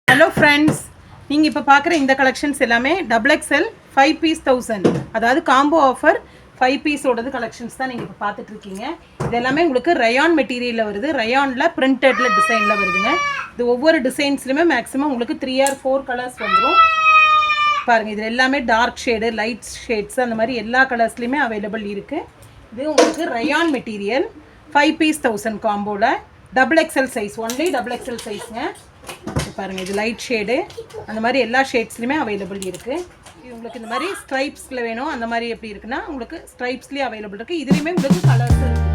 Hello friends, நீங்கள் இப்போ பார்க்குற இந்த கலெக்ஷன்ஸ் எல்லாமே XXL 5 பீஸ் 1000, அதாவது காம்போ ஆஃபர் 5 பீஸோடது கலெக்ஷன்ஸ் தான் நீங்கள் இப்போ பார்த்துட்ருக்கீங்க. இது எல்லாமே உங்களுக்கு ரயான் மெட்டீரியலில் வருது, ரயானில் பிரிண்டடில் டிசைனில் வருதுங்க. இது ஒவ்வொரு டிசைன்ஸ்லையுமே மேக்ஸிமம் உங்களுக்கு 3 or 4 கலர்ஸ் வந்துடும். பாருங்கள், இது எல்லாமே டார்க் ஷேடு, லைட் ஷேட்ஸ், அந்த மாதிரி எல்லா கலர்ஸ்லையுமே அவைலபிள் இருக்குது. இது உங்களுக்கு ரயான் மெட்டீரியல் 5 பீஸ் 1000 காம்போவில் XXL சைஸ், ஒன்லி XXL சைஸுங்க. பாருங்கள், இது லைட் ஷேடு, அந்த மாதிரி எல்லா ஷேட்ஸ்லையுமே அவைலபிள் இருக்குது. இது உங்களுக்கு இந்த மாதிரி ஸ்ட்ரைப்ஸில் வேணும், அந்த மாதிரி எப்படி இருக்குன்னா உங்களுக்கு ஸ்ட்ரைப்ஸ்லேயே அவைலபிள் இருக்குது. இதுலேயுமே உங்களுக்கு கலர்ஸ் இருக்குங்க.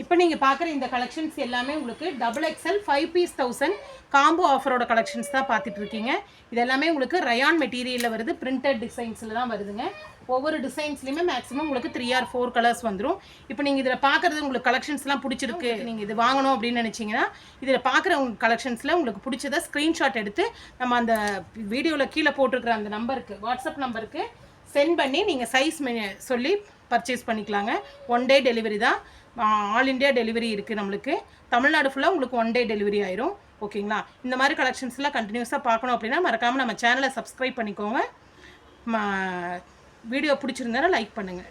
இப்போ நீங்கள் பார்க்குற இந்த கலெக்ஷன்ஸ் எல்லாமே உங்களுக்கு XXL 5 பீஸ் 1000 காம்போ ஆஃபரோட கலெக்ஷன்ஸ் தான் பார்த்துட்டு இருக்கீங்க. இது எல்லாமே உங்களுக்கு ரயான் மெட்டீரியலில் வருது, பிரிண்டட் டிசைன்ஸில் தான் வருதுங்க. ஒவ்வொரு டிசைன்ஸ்லையுமே மேக்ஸிமம் உங்களுக்கு 3 or 4 கலர்ஸ் வந்துடும். இப்போ நீங்கள் இதில் பார்க்குறது உங்களுக்கு கலெக்ஷன்ஸ்லாம் பிடிச்சிருக்கு, நீங்கள் இது வாங்கணும் அப்படின்னு நினச்சிங்கன்னா இதில் பார்க்குற உங்கள் கலெக்ஷன்ஸில் உங்களுக்கு பிடிச்சதை ஸ்க்ரீன்ஷாட் எடுத்து நம்ம அந்த வீடியோவில் கீழே போட்டிருக்கிற அந்த நம்பருக்கு, வாட்ஸ்அப் நம்பருக்கு சென்ட் பண்ணி நீங்கள் சைஸ் சொல்லி பர்ச்சேஸ் பண்ணிக்கலாங்க. 1 day டெலிவரி தான், ஆல் இண்டியா டெலிவரி இருக்குது. நம்மளுக்கு தமிழ்நாடு ஃபுல்லாக உங்களுக்கு 1 day டெலிவரி ஆயிரும். ஓகேங்களா? இந்த மாதிரி கலெக்ஷன்ஸ்லாம் கண்டினியூஸாக பார்க்கணும் அப்படின்னா மறக்காமல் நம்ம சேனலை சப்ஸ்கிரைப் பண்ணிக்கோங்க. வீடியோ பிடிச்சிருந்தாலும் லைக் பண்ணுங்கள்.